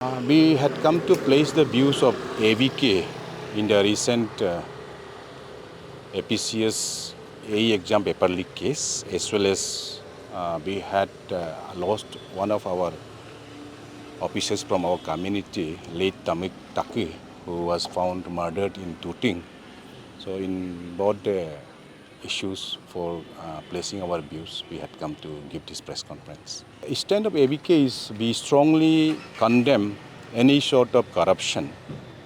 We had come to place the views of AVK in the recent APPSCE AE exam paper leak case, as well as we had lost one of our officers from our community, late Tamik Taki, who was found murdered in Tuting. So in both the issues for placing our views, we had come to give this press conference. Stand of AVK is we strongly condemn any sort of corruption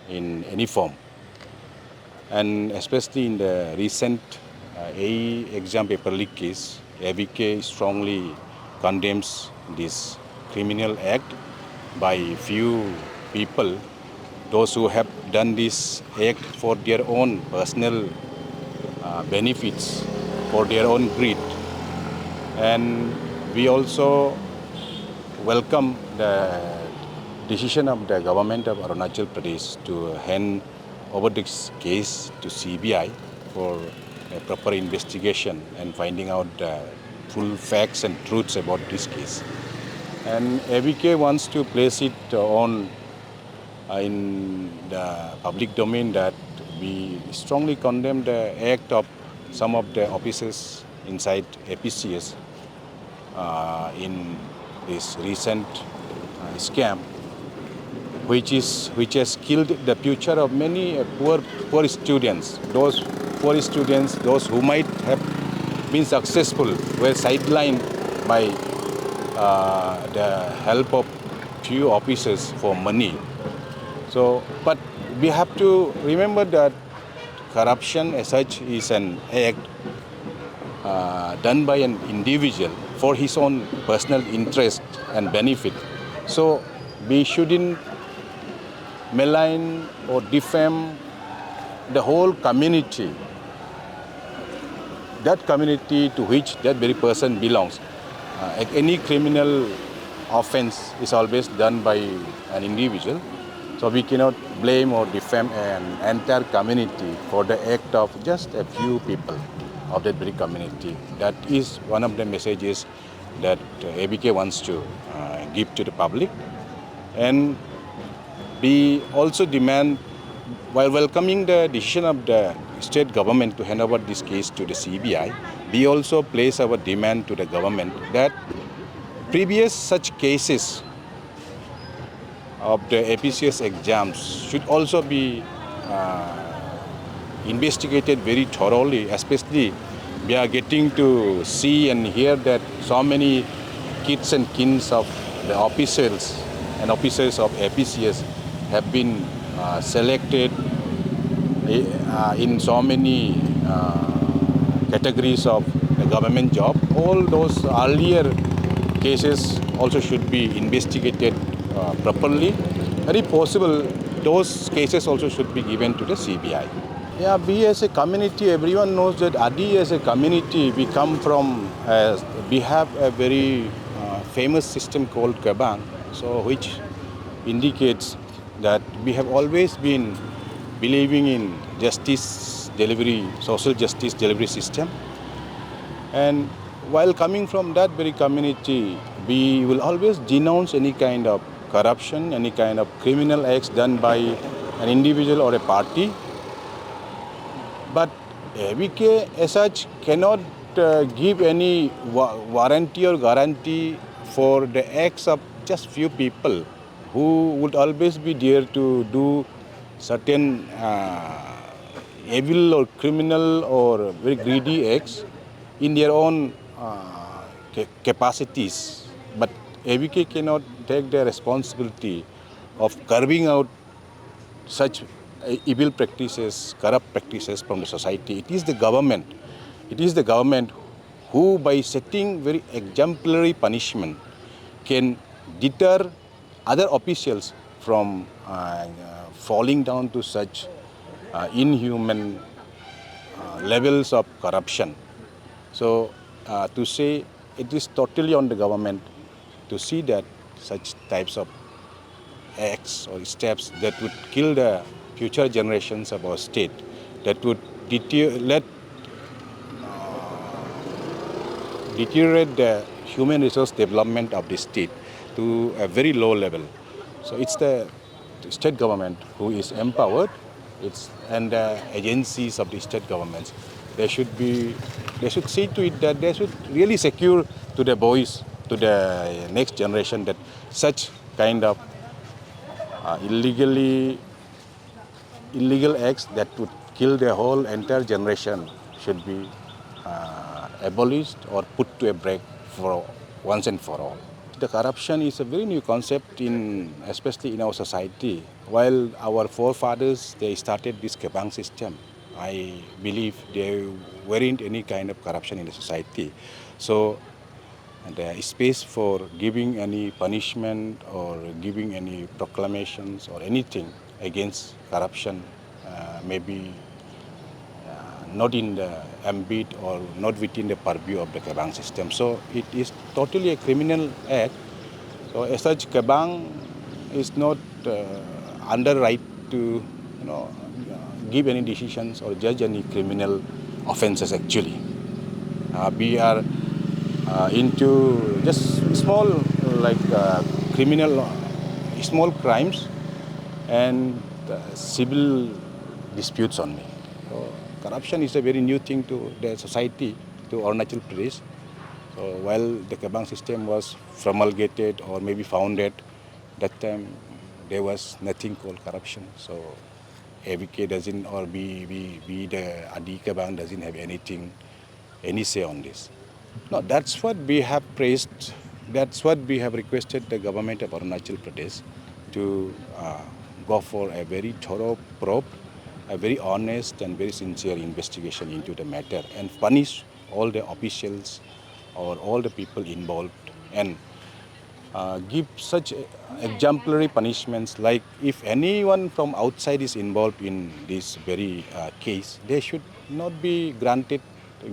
in any form, and especially in the recent AE exam paper leak case, AVK strongly condemns this criminal act by few people, those who have done this act for their own personal benefits, for their own greed. And we also welcome the decision of the government of Arunachalpradesh to hand over this case to CBI for a proper investigation and finding out the full facts and truths about this case. And AVK wants to place it on in the public domain that we strongly condemn the act of some of the officers inside APPSCE in this recent scam, which has killed the future of many poor students. Those poor students, those who might have been successful, were sidelined by the help of few officers for money. So, but we have to remember that corruption as such is an act done by an individual for his own personal interest and benefit. So we shouldn't malign or defame the whole community, that community to which that very person belongs. Any criminal offense is always done by an individual. So we cannot blame or defame an entire community for the act of just a few people of that very community. That is one of the messages that AVK wants to give to the public. And we also demand, while welcoming the decision of the state government to hand over this case to the CBI, we also place our demand to the government that previous such cases of the APPSCE exams should also be investigated very thoroughly. Especially we are getting to see and hear that so many kids and kins of the officers and officers of APPSCE have been selected in so many categories of the government job. All those earlier cases also should be investigated properly. And if possible, those cases also should be given to the CBI. Yeah, we as a community, everyone knows that Adi as a community, we come from, we have a very famous system called Kebang, so which indicates that we have always been believing in justice delivery, social justice delivery system. And while coming from that very community, we will always denounce any kind of corruption, any kind of criminal acts done by an individual or a party. But AVK as such cannot give any warranty or guarantee for the acts of just few people who would always be there to do certain evil or criminal or very greedy acts in their own capacities. But AVK cannot take the responsibility of carving out such evil practices, corrupt practices from the society. It is the government. It is the government who, by setting very exemplary punishment, can deter other officials from falling down to such inhuman levels of corruption. So to say it is totally on the government to see that such types of acts or steps that would kill the future generations of our state, that would deteriorate the human resource development of the state to a very low level. So it's the state government who is empowered, and the agencies of the state governments. They should see to it that they should really secure to the boys, to the next generation, that such kind of illegal acts that would kill the whole entire generation should be abolished or put to a break for once and for all. The corruption is a very new concept especially in our society. While our forefathers, they started this Kebang system, I believe there weren't any kind of corruption in the society. So the space for giving any punishment or giving any proclamations or anything against corruption maybe not in the ambit or not within the purview of the Kebang system. So it is totally a criminal act. So as such, Kebang is not under right to give any decisions or judge any criminal offences actually. We are into just small criminal, small crimes and civil disputes only. So corruption is a very new thing to the society, to Arunachalpradesh. So while the Kebang system was promulgated or maybe founded, that time there was nothing called corruption. So ABK doesn't, or the Adi Kebang doesn't have any say on this. No, that's what we have praised. That's what we have requested the government of Arunachal Pradesh to go for a very thorough probe, a very honest and very sincere investigation into the matter and punish all the officials or all the people involved and give such exemplary punishments. Like if anyone from outside is involved in this very case, they should not be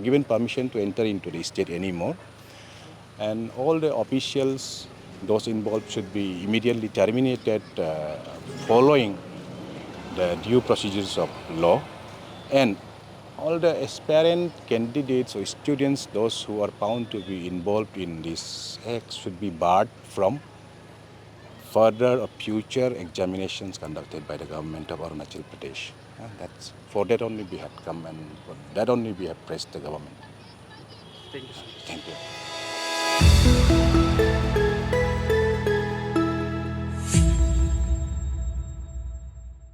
given permission to enter into the state anymore. And all the officials, those involved, should be immediately terminated following the due procedures of law. And all the aspirant candidates or students, those who are found to be involved in this act, should be barred from further or future examinations conducted by the government of Arunachal Pradesh. That's for that only we have come, and for that only we have pressed the government. Thank you. Thank you.